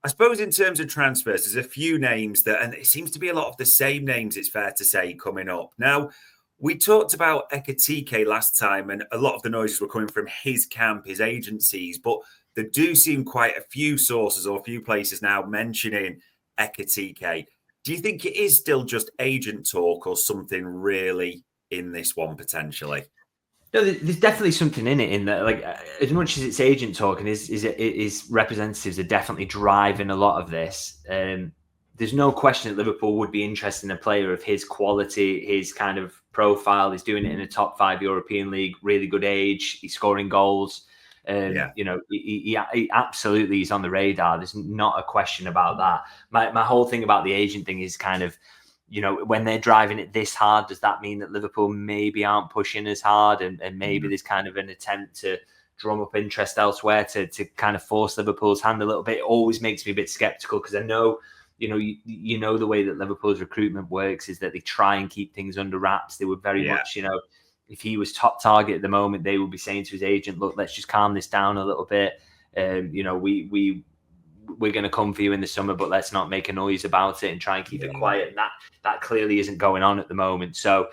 I suppose in terms of transfers, there's a few names that, and it seems to be a lot of the same names, it's fair to say, coming up. Now, we talked about Ekitike last time, and a lot of the noises were coming from his camp, his agencies, but there do seem quite a few sources or a few places now mentioning Ekitike. Do you think it is still just agent talk or something really in this one potentially? No, there's definitely something in it. In that, like, as much as it's agent talk and his representatives are definitely driving a lot of this. There's no question that Liverpool would be interested in a player of his quality, his kind of profile. He's doing it in a top 5 European league, really good age. He's scoring goals. You know, he absolutely is on the radar. There's not a question about that. My whole thing about the agent thing is kind of, you know, when they're driving it this hard, does that mean that Liverpool maybe aren't pushing as hard, and maybe there's kind of an attempt to drum up interest elsewhere to kind of force Liverpool's hand a little bit? It always makes me a bit skeptical, because I know, you know the way that Liverpool's recruitment works is that they try and keep things under wraps. They would very much, you know, if he was top target at the moment, they would be saying to his agent, look, let's just calm this down a little bit. You know, we're going to come for you in the summer, but let's not make a noise about it and try and keep it quiet. And that clearly isn't going on at the moment. So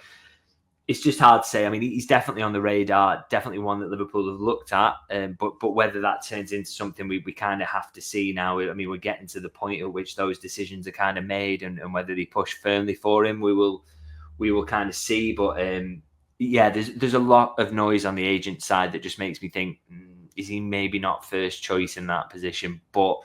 it's just hard to say. I mean, he's definitely on the radar, definitely one that Liverpool have looked at. But whether that turns into something we kind of have to see now. I mean, we're getting to the point at which those decisions are kind of made, and whether they push firmly for him, we will kind of see. But yeah, there's a lot of noise on the agent side that just makes me think, is he maybe not first choice in that position? But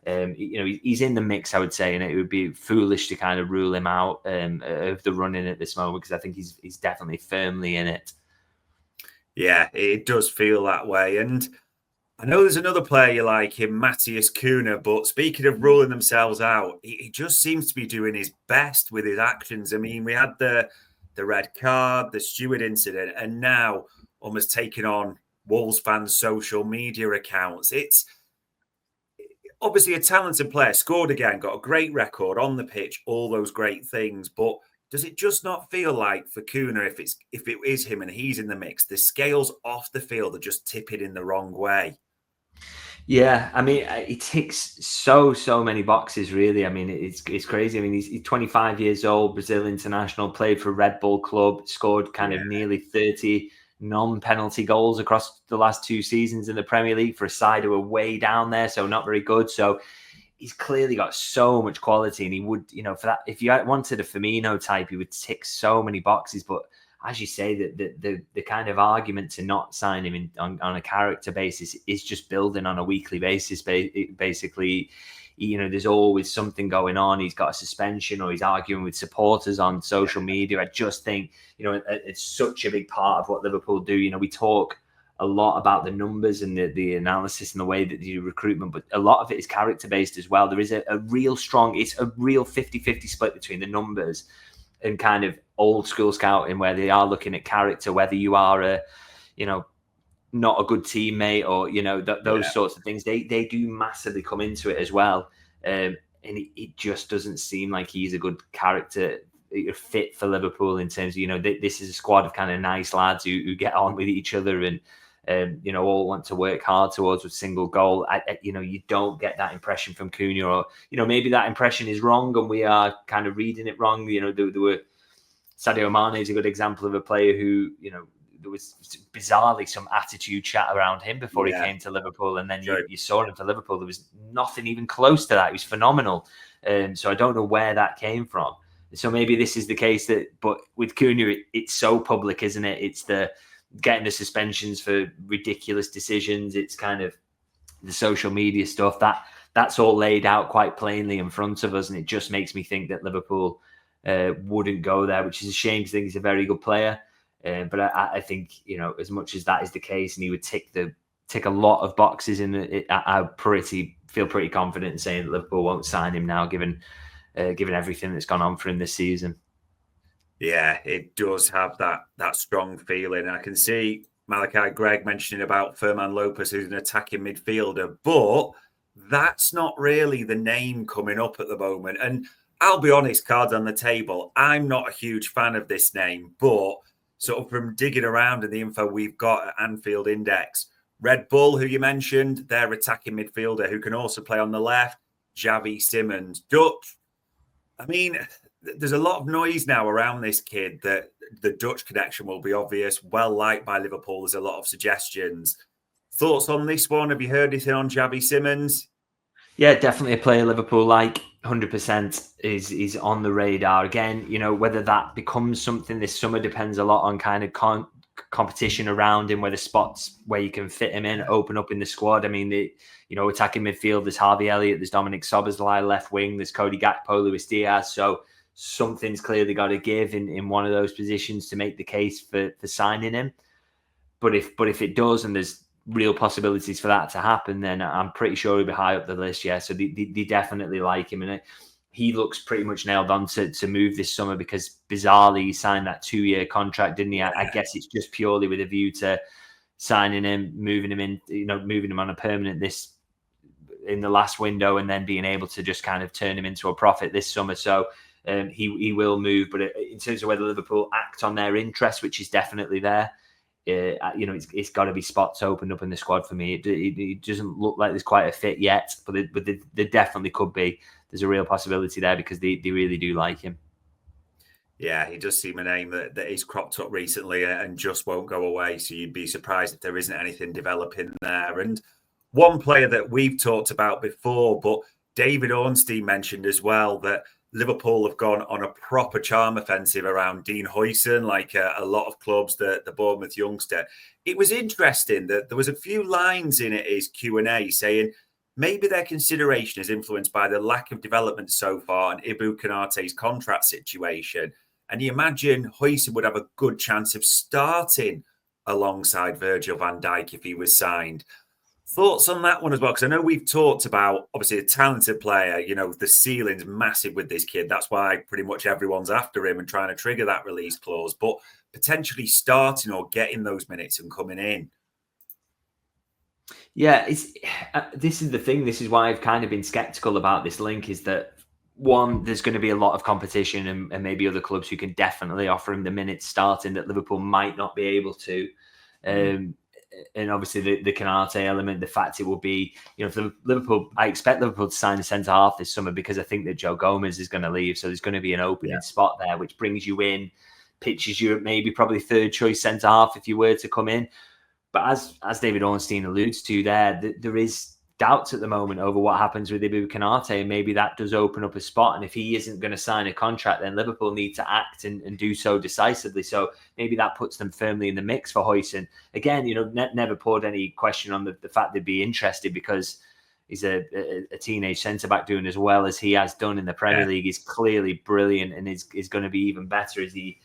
you know, he's in the mix, I would say, and it would be foolish to kind of rule him out of the running at this moment, because I think he's definitely firmly in it. Yeah, it does feel that way. And I know there's another player you like him, Matthias Cunha, but speaking of ruling themselves out, he just seems to be doing his best with his actions. I mean, we had the red card, the steward incident, and now almost taking on Wolves fans' social media accounts. It's obviously a talented player, scored again, got a great record on the pitch, all those great things. But does it just not feel like for Cunha, if it is him and he's in the mix, the scales off the field are just tipping in the wrong way? Yeah, I mean, he ticks so many boxes, really. I mean, it's crazy. I mean, he's 25 years old, Brazil international, played for Red Bull Club, scored kind of nearly 30 non-penalty goals across the last 2 seasons in the Premier League for a side who are way down there, so not very good. So he's clearly got so much quality, and he would, you know, for that, if you wanted a Firmino type, he would tick so many boxes. But as you say, the kind of argument to not sign him on a character basis is just building on a weekly basis. Basically, you know, there's always something going on. He's got a suspension, or he's arguing with supporters on social media. I just think, you know, it's such a big part of what Liverpool do. You know, we talk a lot about the numbers and the analysis and the way that you do recruitment, but a lot of it is character based as well. There is a real 50-50 split between the numbers and kind of old school scouting, where they are looking at character, whether you are not a good teammate, or, you know, those sorts of things. They do massively come into it as well. And it just doesn't seem like he's a good character fit for Liverpool in terms of, you know, this is a squad of kind of nice lads who get on with each other and you know, all want to work hard towards a single goal. You know, you don't get that impression from Cunha, or, you know, maybe that impression is wrong and we are kind of reading it wrong. You know, there were Sadio Mane is a good example of a player who, you know, there was bizarrely some attitude chat around him before he came to Liverpool, and then you saw him for Liverpool. There was nothing even close to that. He was phenomenal. So I don't know where that came from. So maybe this is the case but with Cunha, it's so public, isn't it? It's the getting the suspensions for ridiculous decisions. It's kind of the social media stuff that's all laid out quite plainly in front of us, and it just makes me think that Liverpool wouldn't go there, which is a shame, because I think he's a very good player. But I think, you know, as much as that is the case, and he would tick a lot of boxes I feel pretty confident in saying that Liverpool won't sign him now, given everything that's gone on for him this season. Yeah, it does have that strong feeling. I can see Malachi Gregg mentioning about Ferman Lopez, who's an attacking midfielder, but that's not really the name coming up at the moment. And I'll be honest, cards on the table, I'm not a huge fan of this name, but sort of from digging around in the info we've got at Anfield Index, Red Bull, who you mentioned, their attacking midfielder who can also play on the left. Xavi Simons. Dutch, I mean, there's a lot of noise now around this kid that the Dutch connection will be obvious, well liked by Liverpool. There's a lot of suggestions. Thoughts on this one? Have you heard anything on Xavi Simons? Yeah, definitely a player Liverpool like. 100% is on the radar. Again, whether that becomes something this summer depends a lot on kind of competition around him, whether spots where you can fit him in, open up in the squad. I mean, attacking midfield, there's Harvey Elliott, there's Dominic Szoboszlai left wing, there's Cody Gakpo, Luis Diaz. So something's clearly got to give in one of those positions to make the case for signing him. But if it does, and there's real possibilities for that to happen, then I'm pretty sure he'll be high up the list. Yeah, so they definitely like him, and he looks pretty much nailed on to move this summer because bizarrely he signed that 2-year contract, didn't he? I guess it's just purely with a view to signing him, moving him in, moving him on a permanent in the last window, and then being able to just kind of turn him into a profit this summer. So he will move, but in terms of whether Liverpool act on their interest, which is definitely there. It's got to be spots opened up in the squad for me. It doesn't look like there's quite a fit yet, but there definitely could be. There's a real possibility there because they really do like him. Yeah, he does seem a name that is cropped up recently and just won't go away. So you'd be surprised if there isn't anything developing there. And one player that we've talked about before, but David Ornstein mentioned as well that Liverpool have gone on a proper charm offensive around Dean Huijsen, like a lot of clubs, the Bournemouth youngster. It was interesting that there was a few lines in his Q&A saying maybe their consideration is influenced by the lack of development so far and Ibu Konate's contract situation. And you imagine Huijsen would have a good chance of starting alongside Virgil van Dijk if he was signed. Thoughts on that one as well? Because I know we've talked about, obviously, a talented player. The ceiling's massive with this kid. That's why pretty much everyone's after him and trying to trigger that release clause. But potentially starting or getting those minutes and coming in. Yeah, this is the thing. This is why I've kind of been skeptical about this link, is that, one, there's going to be a lot of competition and maybe other clubs who can definitely offer him the minutes starting that Liverpool might not be able to. And obviously the Konate element, the fact it will be, for Liverpool, I expect Liverpool to sign a centre-half this summer because I think that Joe Gomez is going to leave. So there's going to be an opening spot there, which brings you in, pitches you at maybe probably third choice centre-half if you were to come in. But as David Ornstein alludes to there is doubts at the moment over what happens with Ibu Konate, and maybe that does open up a spot. And if he isn't going to sign a contract, then Liverpool need to act and do so decisively. So maybe that puts them firmly in the mix for Huijsen. Again, never poured any question on the fact they'd be interested because he's a teenage centre-back doing as well as he has done in the Premier League. He's clearly brilliant and is going to be even better as he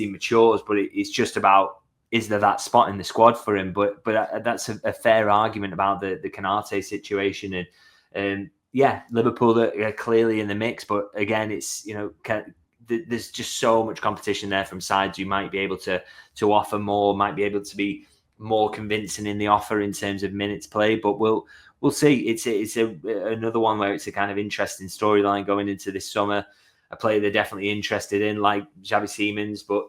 matures. But it's just about, is there that spot in the squad for him? But that's a fair argument about the Konate situation. And Liverpool are clearly in the mix. But again, it's, there's just so much competition there from sides who might be able to offer more, might be able to be more convincing in the offer in terms of minutes played. But we'll see. It's another one where it's a kind of interesting storyline going into this summer. A player they're definitely interested in, like Xavi Simons, but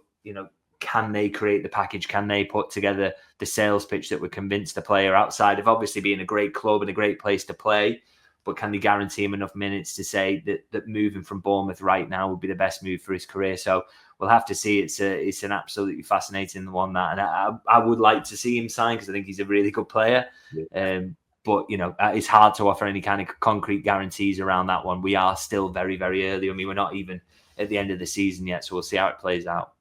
can they create the package? Can they put together the sales pitch that would convince the player, outside of obviously being a great club and a great place to play? But can they guarantee him enough minutes to say that moving from Bournemouth right now would be the best move for his career? So we'll have to see. It's an absolutely fascinating one, that. And I would like to see him sign because I think he's a really good player. But, it's hard to offer any kind of concrete guarantees around that one. We are still very, very early. I mean, we're not even at the end of the season yet, so we'll see how it plays out.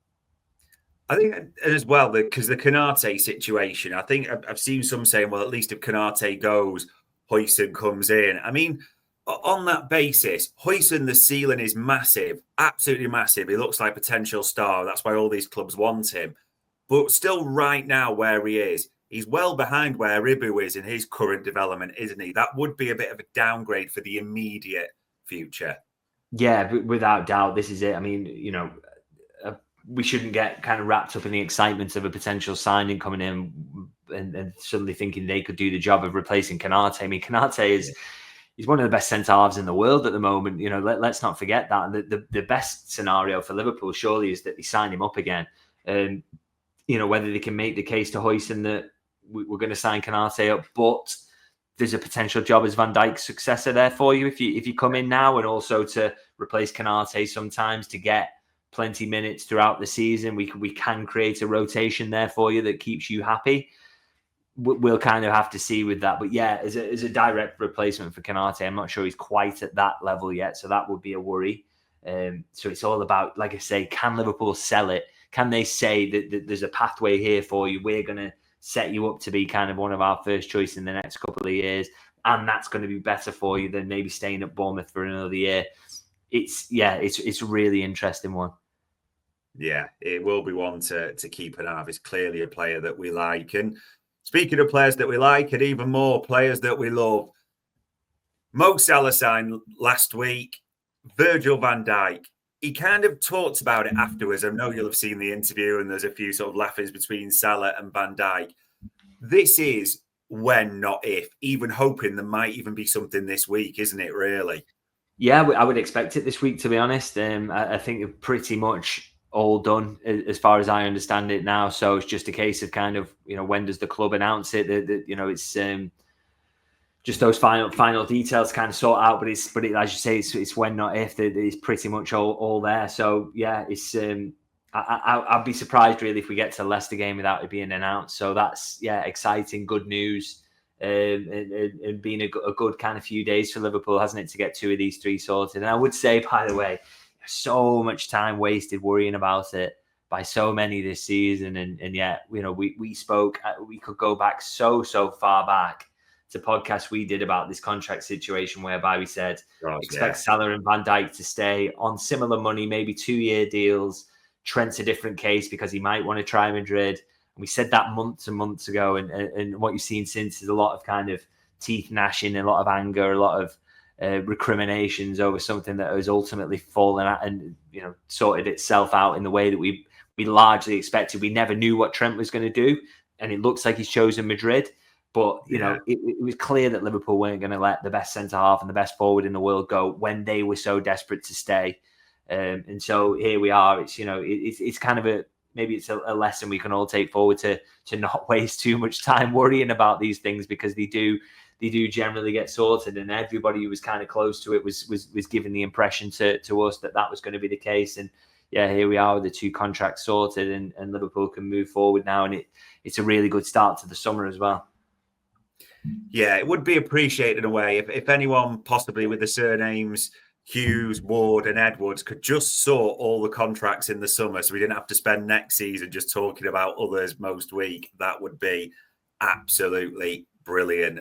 I think as well, because the Konate situation, I think I've seen some saying, well, at least if Konate goes, Huijsen comes in. I mean, on that basis, Huijsen, the ceiling is massive, absolutely massive. He looks like a potential star. That's why all these clubs want him. But still right now where he is, he's well behind where Ibu is in his current development, isn't he? That would be a bit of a downgrade for the immediate future. Yeah, without doubt. This is it. I mean, we shouldn't get kind of wrapped up in the excitement of a potential signing coming in and suddenly thinking they could do the job of replacing Konate. I mean, Konate he's one of the best centre-halves in the world at the moment. Let's not forget that. The best scenario for Liverpool surely is that they sign him up again. Whether they can make the case to Huijsen that we're going to sign Konate up, but there's a potential job as Van Dijk's successor there for you if you come in now, and also to replace Konate sometimes to get plenty minutes throughout the season. We can create a rotation there for you that keeps you happy. We'll kind of have to see with that. But yeah, as a direct replacement for Konate, I'm not sure he's quite at that level yet. So that would be a worry. So it's all about, like I say, can Liverpool sell it? Can they say that there's a pathway here for you? We're going to set you up to be kind of one of our first choice in the next couple of years. And that's going to be better for you than maybe staying at Bournemouth for another year. It's a really interesting one. Yeah, it will be one to keep an eye on. It's clearly a player that we like. And speaking of players that we like, and even more players that we love, Mo Salah signed last week, Virgil van Dijk. He kind of talked about it afterwards. I know you'll have seen the interview, and there's a few sort of laughs between Salah and Van Dijk. This is when, not if, even hoping there might even be something this week, isn't it, really? Yeah, I would expect it this week, to be honest. I think they're pretty much all done as far as I understand it now. So it's just a case of kind of, when does the club announce it? It's just those final details kind of sort out. But as you say, it's when, not if. It's pretty much all there. So yeah, it's I'd be surprised really if we get to the Leicester game without it being announced. So that's exciting, good news. And been a good kind of few days for Liverpool, hasn't it, to get 2 of these 3 sorted. And I would say, by the way, so much time wasted worrying about it by so many this season. And yet, we spoke, we could go back so far back to podcasts we did about this contract situation, whereby we said, expect Salah and Van Dijk to stay on similar money, maybe 2-year deals. Trent's a different case because he might want to try Madrid. And we said that months and months ago. And what you've seen since is a lot of kind of teeth gnashing, a lot of anger, a lot of recriminations over something that has ultimately fallen out and sorted itself out in the way that we largely expected. We never knew what Trent was going to do, and it looks like he's chosen Madrid. But it was clear that Liverpool weren't going to let the best centre half and the best forward in the world go when they were so desperate to stay. And so here we are. It's it's kind of maybe it's a lesson we can all take forward to not waste too much time worrying about these things, because they do generally get sorted, and everybody who was kind of close to it was given the impression to us that was going to be the case. And yeah, here we are with the 2 contracts sorted, and Liverpool can move forward now, and it's a really good start to the summer as well. Yeah, it would be appreciated in a way if anyone possibly with the surnames Hughes, Ward and Edwards could just sort all the contracts in the summer, so we didn't have to spend next season just talking about others most week. That would be absolutely brilliant.